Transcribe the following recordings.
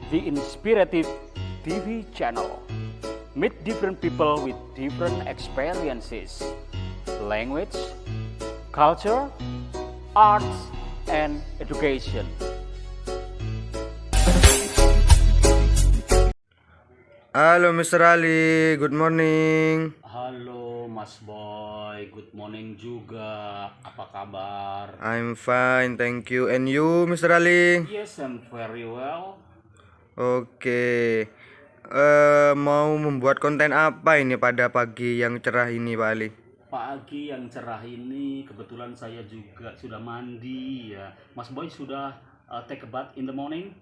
the Inspirative TV channel. Meet different people with different experiences, language, culture, arts, and education. Halo Mr. Ali, good morning. Halo Mas Boy, good morning juga. Apa kabar? I'm fine, thank you. And you, Mr. Ali? Yes, I'm very well. Oke. Mau membuat konten apa ini pada pagi yang cerah ini, Pak Ali? Pagi yang cerah ini kebetulan saya juga sudah mandi ya. Mas Boy sudah take a bath in the morning?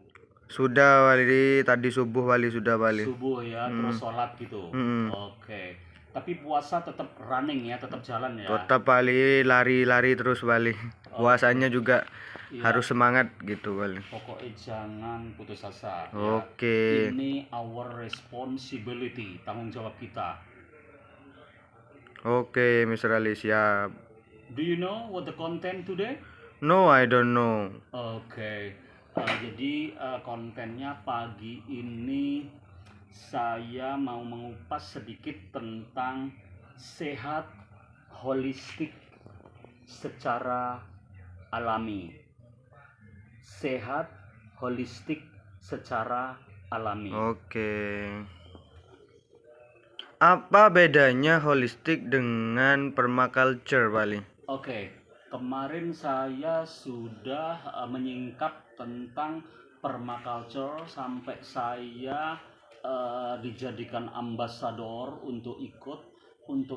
Sudah, Pak Ali. Tadi subuh, Pak Ali. Sudah, Pak Ali. Subuh ya, terus sholat gitu. Oke. Tapi puasa tetap running ya, tetap jalan ya. Tetap, Pak Ali, lari-lari terus, Pak Ali. Puasanya juga harus semangat gitu, Pak Ali. Pokoknya jangan putus asa. Oke. Ya. Ini our responsibility, tanggung jawab kita. Oke, Mr. Ali, siap. Do you know what the content today? No, I don't know. Oke. Jadi kontennya pagi ini saya mau mengupas sedikit tentang sehat holistik secara alami. Sehat holistik secara alami. Oke. Apa bedanya holistik dengan permaculture, Pak Ali? Oke, kemarin saya sudah menyingkap tentang permaculture sampai saya dijadikan ambasador untuk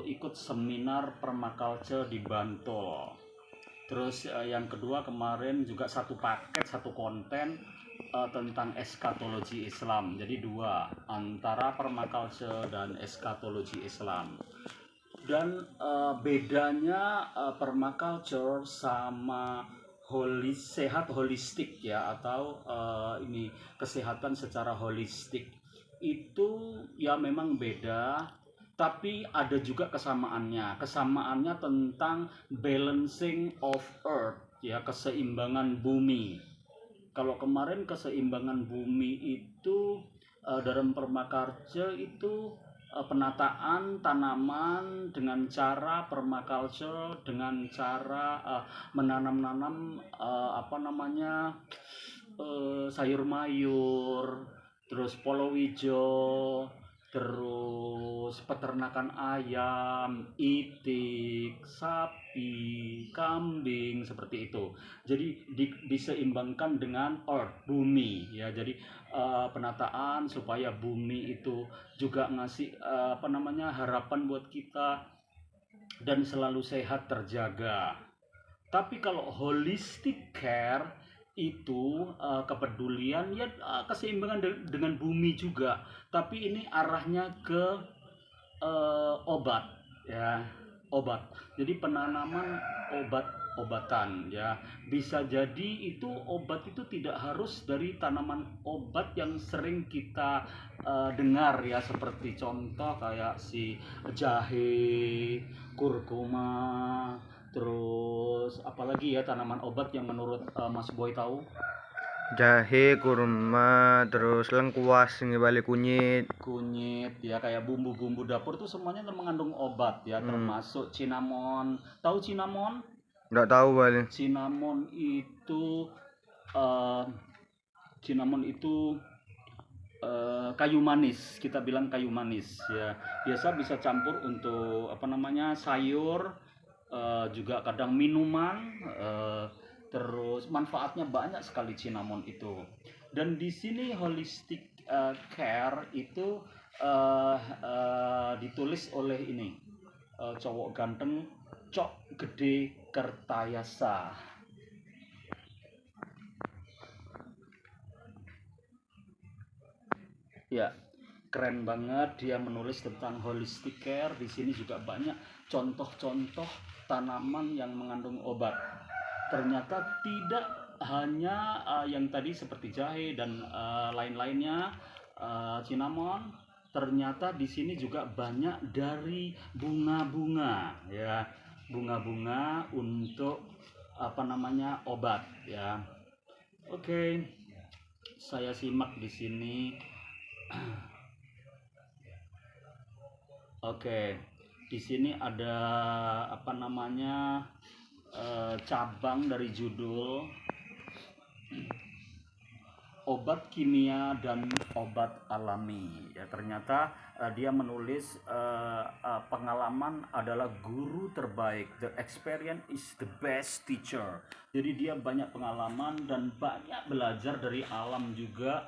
ikut seminar permaculture di Bantul. Terus yang kedua kemarin juga satu paket, satu konten tentang eskatologi Islam. Jadi dua, antara permaculture dan eskatologi Islam. Dan bedanya permaculture sama sehat holistik ya, atau ini kesehatan secara holistik itu ya memang beda, tapi ada juga kesamaannya. Kesamaannya tentang balancing of earth ya, keseimbangan bumi. Kalau kemarin keseimbangan bumi itu dalam permaculture itu penataan tanaman dengan cara permaculture, dengan cara menanam-nanam sayur mayur, terus palawija, terus peternakan ayam, itik, sapi, kambing, seperti itu. Jadi diseimbangkan dengan earth, bumi ya. Jadi penataan supaya bumi itu juga ngasih harapan buat kita dan selalu sehat terjaga. Tapi kalau holistic care itu kepedulian ya, keseimbangan dengan bumi juga, tapi ini arahnya ke obat ya, obat. Jadi penanaman obat-obatan ya, bisa jadi itu obat itu tidak harus dari tanaman obat yang sering kita dengar ya, seperti contoh kayak si jahe, kurkuma. Terus apalagi ya tanaman obat yang menurut Mas Boy tahu? Jahe, kurma, terus lengkuas, ini balik kunyit Ya, kayak bumbu-bumbu dapur tuh semuanya mengandung obat ya, termasuk cinnamon. Tahu cinnamon? Nggak tahu, balik. Cinnamon itu kayu manis, kita bilang kayu manis ya. Biasa bisa campur untuk sayur, juga kadang minuman, terus manfaatnya banyak sekali cinnamon itu. Dan di sini holistic care itu ditulis oleh ini cowok ganteng Cok Gede Kertayasa. Ya, keren banget dia menulis tentang holistic care. Di sini juga banyak contoh-contoh tanaman yang mengandung obat. Ternyata tidak hanya yang tadi seperti jahe dan lain-lainnya, cinnamon. Ternyata di sini juga banyak dari bunga-bunga ya, bunga-bunga untuk obat ya. Oke. saya simak di sini. Oke, di sini ada apa namanya cabang dari judul obat kimia dan obat alami. Ya ternyata dia menulis pengalaman adalah guru terbaik. The experience is the best teacher. Jadi dia banyak pengalaman dan banyak belajar dari alam juga.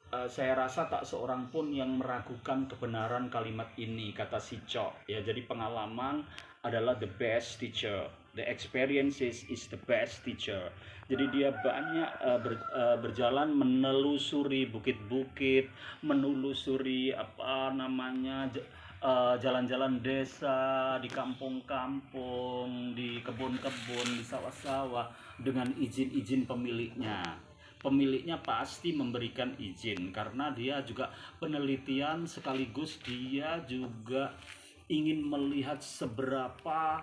Saya rasa tak seorang pun yang meragukan kebenaran kalimat ini, kata si Cok. Ya, jadi pengalaman adalah the best teacher. The experiences is the best teacher. Jadi dia banyak berjalan menelusuri bukit-bukit, menelusuri apa namanya jalan-jalan desa, di kampung-kampung, di kebun-kebun, di sawah-sawah dengan izin-izin pemiliknya. Pemiliknya pasti memberikan izin karena dia juga penelitian sekaligus dia juga ingin melihat seberapa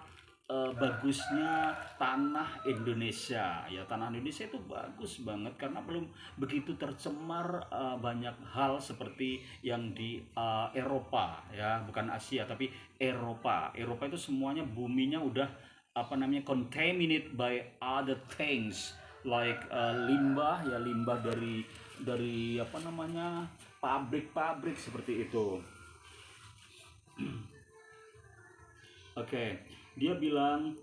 bagusnya tanah Indonesia. Ya, tanah Indonesia itu bagus banget karena belum begitu tercemar banyak hal seperti yang di Eropa, ya, bukan Asia tapi Eropa. Eropa itu semuanya buminya udah apa namanya contaminated by other things like limbah, ya, limbah dari apa namanya pabrik-pabrik seperti itu. Oke, dia bilang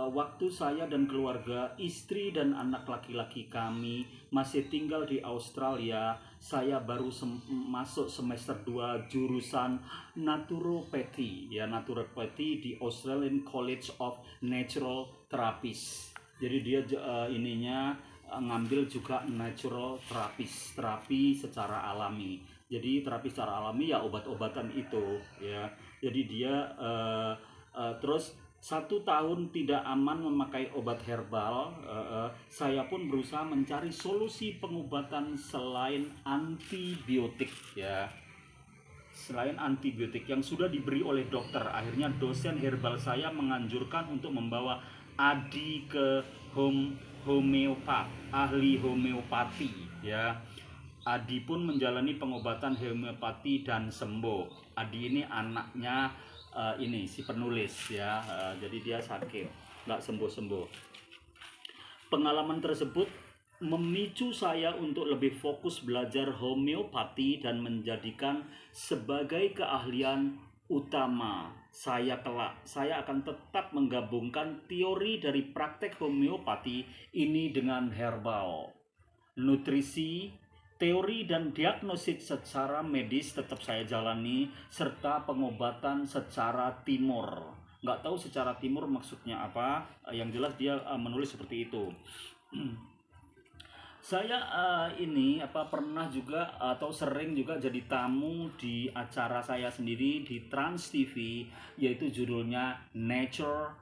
waktu saya dan keluarga, istri dan anak laki-laki kami masih tinggal di Australia, saya baru masuk semester 2 jurusan naturopathy, ya, naturopathy di Australian College of Natural Therapies. Jadi dia ininya ngambil juga natural therapist, terapi secara alami. Jadi terapi secara alami ya obat-obatan itu, ya. Jadi dia terus 1 tahun tidak aman memakai obat herbal. Saya pun berusaha mencari solusi pengobatan selain antibiotik, ya. Selain antibiotik yang sudah diberi oleh dokter, akhirnya dosen herbal saya menganjurkan untuk membawa Adi ke homeopat, ahli homeopati, ya. Adi pun menjalani pengobatan homeopati dan sembuh. Adi ini anaknya ini si penulis, ya. Jadi dia sakit, nggak sembuh-sembuh. Pengalaman tersebut memicu saya untuk lebih fokus belajar homeopati dan menjadikan sebagai keahlian utama saya kelak. Saya akan tetap menggabungkan teori dari praktek homeopati ini dengan herbal, nutrisi, teori dan diagnosis secara medis tetap saya jalani, serta pengobatan secara timur. Nggak tahu secara timur maksudnya apa, yang jelas dia menulis seperti itu. Saya ini pernah juga atau sering juga jadi tamu di acara saya sendiri di Trans TV, yaitu judulnya Nature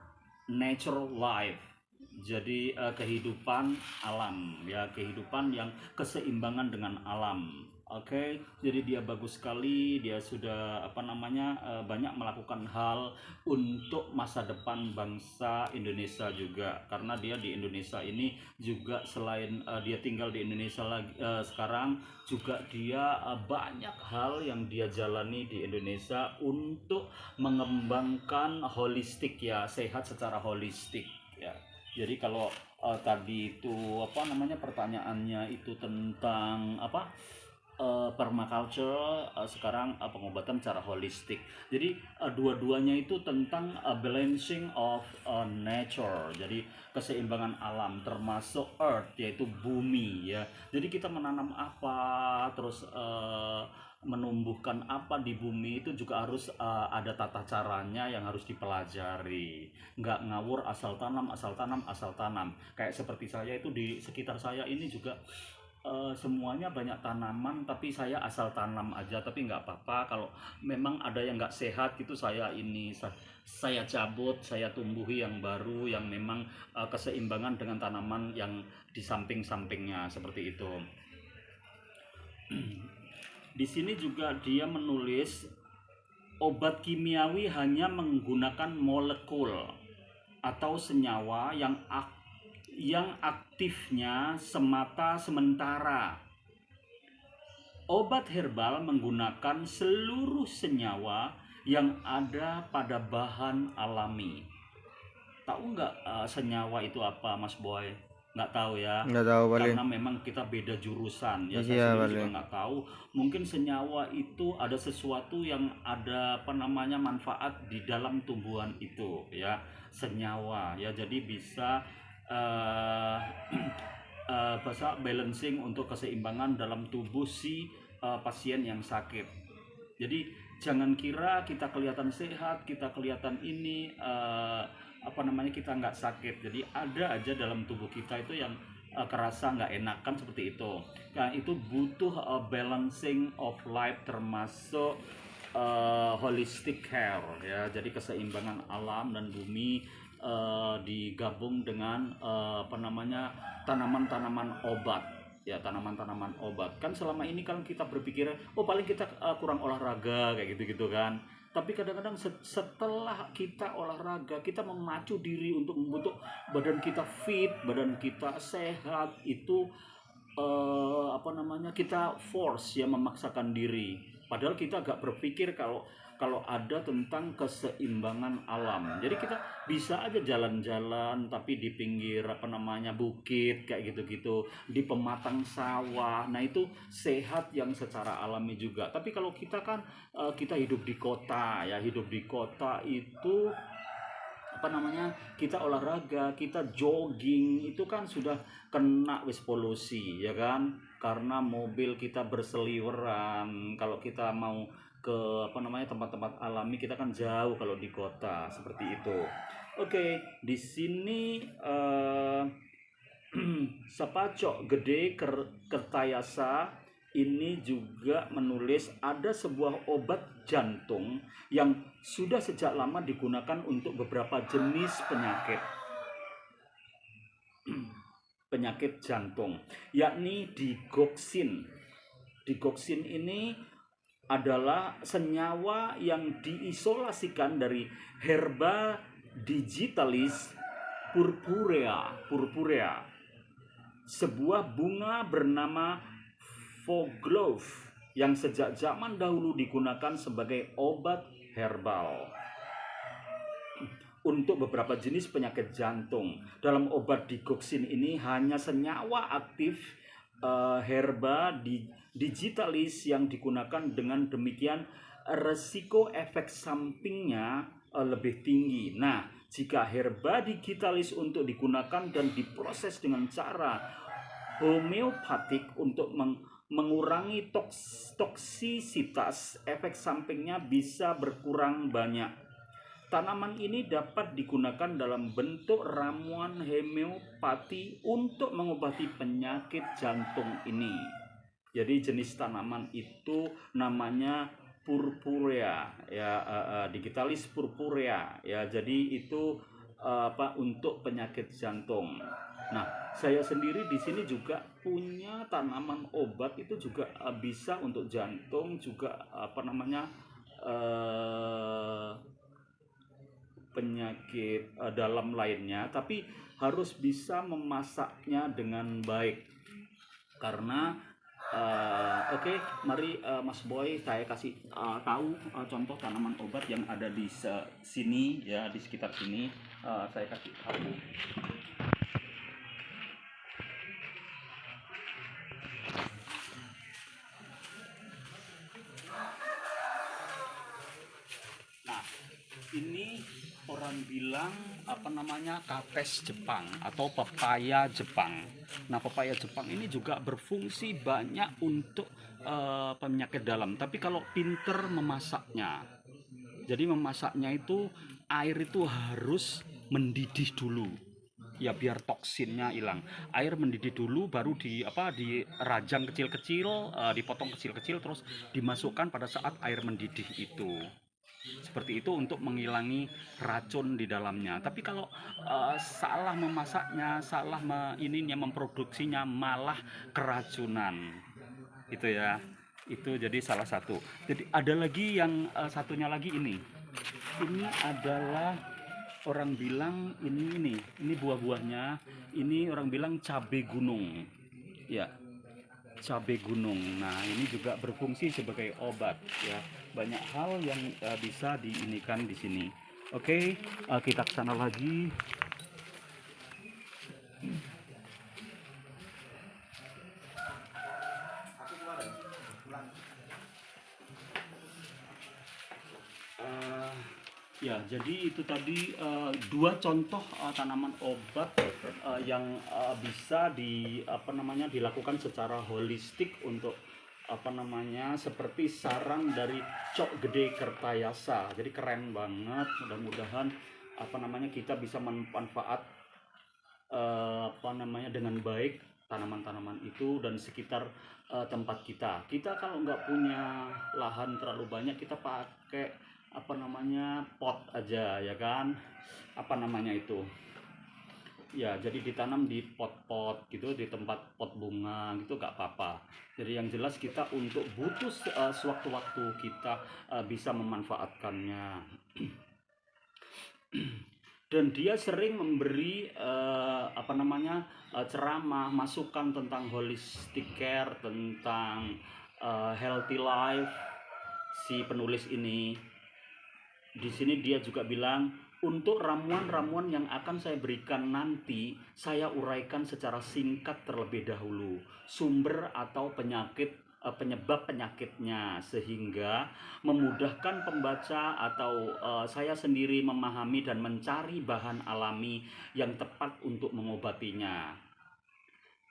Life. Jadi kehidupan alam, ya, kehidupan yang keseimbangan dengan alam. Oke, jadi dia bagus sekali. Dia sudah banyak melakukan hal untuk masa depan bangsa Indonesia juga, karena dia di Indonesia ini juga selain dia tinggal di Indonesia lagi sekarang juga dia banyak hal yang dia jalani di Indonesia untuk mengembangkan holistik, ya, sehat secara holistik, ya. Jadi kalau tadi itu pertanyaannya itu tentang permaculture, sekarang pengobatan secara holistik. Jadi dua-duanya itu tentang balancing of nature. Jadi keseimbangan alam, termasuk earth, yaitu bumi, ya. Jadi kita menanam apa, terus menumbuhkan apa di bumi itu juga harus ada tata caranya yang harus dipelajari. Nggak ngawur asal tanam, asal tanam, asal tanam. Kayak seperti saya itu di sekitar saya ini juga semuanya banyak tanaman, tapi saya asal tanam aja. Tapi nggak apa-apa kalau memang ada yang nggak sehat gitu, saya cabut, saya tumbuhi yang baru yang memang keseimbangan dengan tanaman yang di samping-sampingnya, seperti itu. Di sini juga dia menulis obat kimiawi hanya menggunakan molekul atau senyawa yang aktifnya semata sementara. Obat herbal menggunakan seluruh senyawa yang ada pada bahan alami. Tahu nggak senyawa itu apa, Mas Boy? Nggak tahu ya. Nggak tahu paling. Karena memang kita beda jurusan ya. Iya, Saya sendiri paling. juga nggak tahu. Mungkin senyawa itu ada sesuatu yang ada manfaat di dalam tumbuhan itu ya, senyawa ya. Jadi bisa bahasa balancing untuk keseimbangan dalam tubuh si pasien yang sakit. Jadi jangan kira kita kelihatan sehat, kita kelihatan ini kita nggak sakit. Jadi ada aja dalam tubuh kita itu yang kerasa nggak enakan seperti itu. Nah, itu butuh balancing of life, termasuk holistic care ya. Jadi keseimbangan alam dan bumi digabung dengan tanaman-tanaman obat ya. Tanaman-tanaman obat kan selama ini kan kita berpikir paling kita kurang olahraga kayak gitu-gitu kan. Tapi kadang-kadang setelah kita olahraga, kita memacu diri untuk membentuk badan kita fit, badan kita sehat, itu kita force ya, memaksakan diri. Padahal kita agak berpikir kalau ada tentang keseimbangan alam. Jadi kita bisa aja jalan-jalan tapi di pinggir bukit kayak gitu-gitu, di pematang sawah. Nah, itu sehat yang secara alami juga. Tapi kalau kita kan kita hidup di kota ya, hidup di kota itu kita olahraga, kita jogging, itu kan sudah kena polusi ya kan, karena mobil kita berseliweran. Kalau kita mau ke tempat-tempat alami, kita kan jauh kalau di kota seperti itu. Oke, di sini Sapacok Gede Kertayasa ini juga menulis ada sebuah obat jantung yang sudah sejak lama digunakan untuk beberapa jenis penyakit jantung, yakni digoxin. Digoxin ini adalah senyawa yang diisolasikan dari Herba digitalis purpurea, sebuah bunga bernama foglove yang sejak zaman dahulu digunakan sebagai obat herbal untuk beberapa jenis penyakit jantung. Dalam obat digoxin ini hanya senyawa aktif Herba digitalis yang digunakan, dengan demikian resiko efek sampingnya lebih tinggi. Nah, jika Herba digitalis untuk digunakan dan diproses dengan cara homeopatik untuk mengurangi toksisitas, efek sampingnya bisa berkurang banyak. Tanaman ini dapat digunakan dalam bentuk ramuan homeopati untuk mengobati penyakit jantung ini. Jadi jenis tanaman itu namanya purpurea ya, digitalis purpurea ya. Jadi itu untuk penyakit jantung. Nah, saya sendiri di sini juga punya tanaman obat, itu juga bisa untuk jantung juga, penyakit dalam lainnya, tapi harus bisa memasaknya dengan baik. Karena oke, mari Mas Boy saya kasih tahu contoh tanaman obat yang ada di sini ya, di sekitar sini. Saya kasih tahu. Nah, ini orang bilang kapes Jepang atau pepaya Jepang. Nah, pepaya Jepang ini juga berfungsi banyak untuk penyakit dalam. Tapi kalau pinter memasaknya, jadi memasaknya itu air itu harus mendidih dulu ya, biar toksinnya hilang. Air mendidih dulu, baru dirajang kecil-kecil, dipotong kecil-kecil, terus dimasukkan pada saat air mendidih itu. Seperti itu untuk menghilangi racun di dalamnya. Tapi kalau salah memasaknya, salah memproduksinya, malah keracunan. Itu ya. Itu jadi salah satu. Jadi ada lagi yang satunya lagi ini. Ini adalah orang bilang ini buah-buahnya, ini orang bilang cabai gunung. Ya, cabai gunung. Nah, ini juga berfungsi sebagai obat ya. Banyak hal yang bisa diinikan di sini. Oke, kita ke sana lagi. Ya, jadi itu tadi dua contoh tanaman obat yang bisa dilakukan secara holistik untuk seperti saran dari Cok Gede Kertayasa. Jadi keren banget. Mudah-mudahan kita bisa memanfaat dengan baik tanaman-tanaman itu dan sekitar tempat kita. Kita kalau nggak punya lahan terlalu banyak, kita pakai pot aja ya kan, ya, jadi ditanam di pot-pot gitu, di tempat pot bunga gitu nggak apa-apa. Jadi yang jelas kita untuk butuh sewaktu-waktu kita bisa memanfaatkannya. Dan dia sering memberi ceramah, masukan tentang holistic care, tentang healthy life. Si penulis ini di sini dia juga bilang, untuk ramuan-ramuan yang akan saya berikan nanti, saya uraikan secara singkat terlebih dahulu sumber atau penyebab penyakitnya, sehingga memudahkan pembaca atau saya sendiri memahami dan mencari bahan alami yang tepat untuk mengobatinya.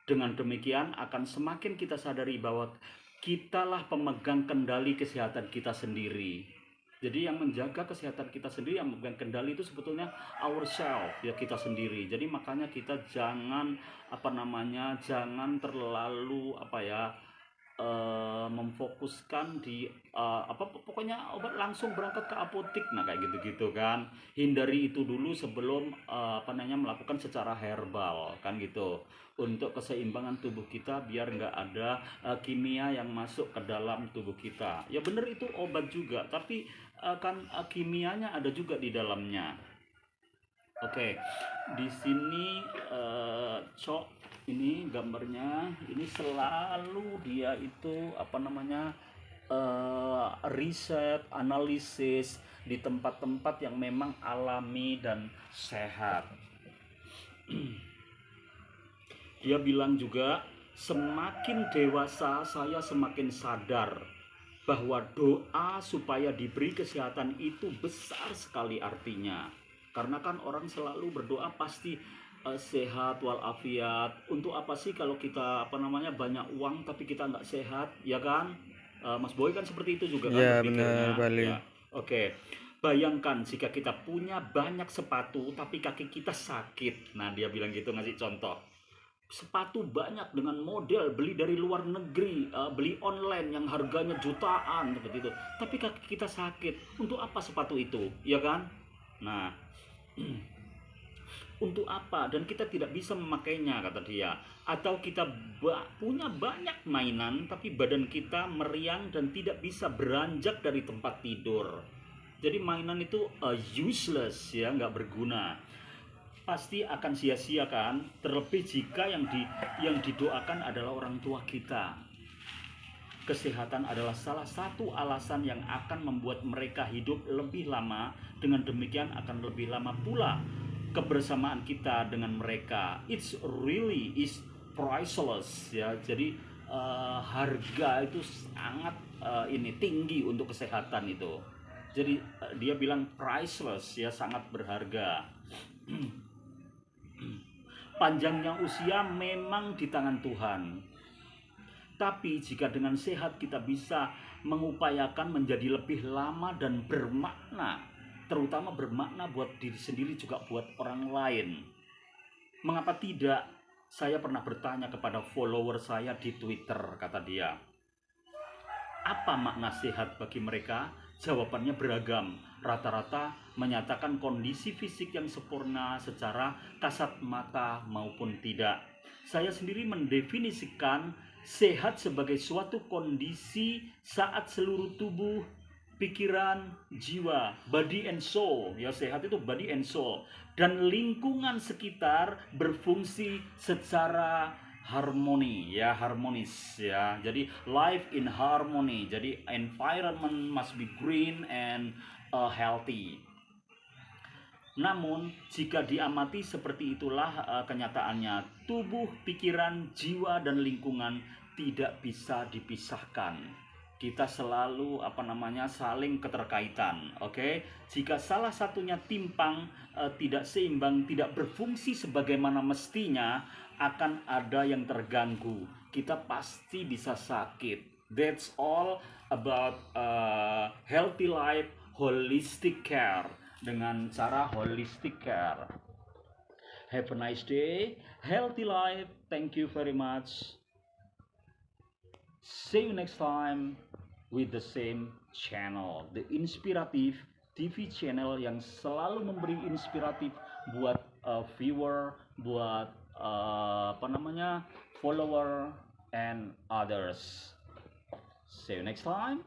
Dengan demikian akan semakin kita sadari bahwa kitalah pemegang kendali kesehatan kita sendiri. Jadi yang menjaga kesehatan kita sendiri, yang memegang kendali itu sebetulnya ourselves, ya, kita sendiri. Jadi makanya kita jangan jangan terlalu memfokuskan di pokoknya obat langsung berangkat ke apotik, nah kayak gitu-gitu kan. Hindari itu dulu sebelum melakukan secara herbal kan gitu, untuk keseimbangan tubuh kita biar nggak ada kimia yang masuk ke dalam tubuh kita. Ya bener, itu obat juga, tapi kimianya ada juga di dalamnya. Oke, di sini Cok, ini gambarnya, ini selalu dia itu riset, analisis di tempat-tempat yang memang alami dan sehat. Dia bilang juga, semakin dewasa saya semakin sadar bahwa doa supaya diberi kesehatan itu besar sekali artinya. Karena kan orang selalu berdoa pasti sehat walafiat. Untuk apa sih kalau kita banyak uang tapi kita nggak sehat, ya kan? Mas Boy kan seperti itu juga kan Ya, berpikirnya. benar, Bali. Ya, oke. Bayangkan jika kita punya banyak sepatu tapi kaki kita sakit. Nah, dia bilang gitu, ngasih contoh. Sepatu banyak dengan model beli dari luar negeri, beli online yang harganya jutaan seperti itu, tapi kaki kita sakit. Untuk apa sepatu itu, ya kan? Nah, untuk apa? Dan kita tidak bisa memakainya, kata dia. Atau kita punya banyak mainan tapi badan kita meriang dan tidak bisa beranjak dari tempat tidur. Jadi mainan itu useless, ya, nggak berguna, pasti akan sia-sia kan. Terlebih jika yang didoakan adalah orang tua kita. Kesehatan adalah salah satu alasan yang akan membuat mereka hidup lebih lama. Dengan demikian akan lebih lama pula kebersamaan kita dengan mereka. It's really is priceless, ya. Jadi harga itu sangat tinggi untuk kesehatan itu. Jadi dia bilang priceless, ya, sangat berharga. Panjangnya usia memang di tangan Tuhan. Tapi jika dengan sehat kita bisa mengupayakan menjadi lebih lama dan bermakna, terutama bermakna buat diri sendiri juga buat orang lain. Mengapa tidak? Saya pernah bertanya kepada follower saya di Twitter, kata dia, apa makna sehat bagi mereka? Jawabannya beragam. Rata-rata menyatakan kondisi fisik yang sempurna secara kasat mata maupun tidak. Saya sendiri mendefinisikan sehat sebagai suatu kondisi saat seluruh tubuh, pikiran, jiwa, body and soul. Ya, sehat itu body and soul. Dan lingkungan sekitar berfungsi secara harmoni, ya, harmonis, ya. Jadi life in harmony. Jadi environment must be green and healthy. Namun, jika diamati seperti itulah kenyataannya, tubuh, pikiran, jiwa, dan lingkungan tidak bisa dipisahkan. Kita selalu saling keterkaitan, oke? Jika salah satunya timpang, tidak seimbang, tidak berfungsi sebagaimana mestinya, akan ada yang terganggu. Kita pasti bisa sakit. That's all about healthy life, holistic care. Dengan cara holistic care. Have a nice day, healthy life. Thank you very much. See you next time with the same channel, the Inspiratif TV channel yang selalu memberi inspiratif buat viewer, buat follower and others. See you next time.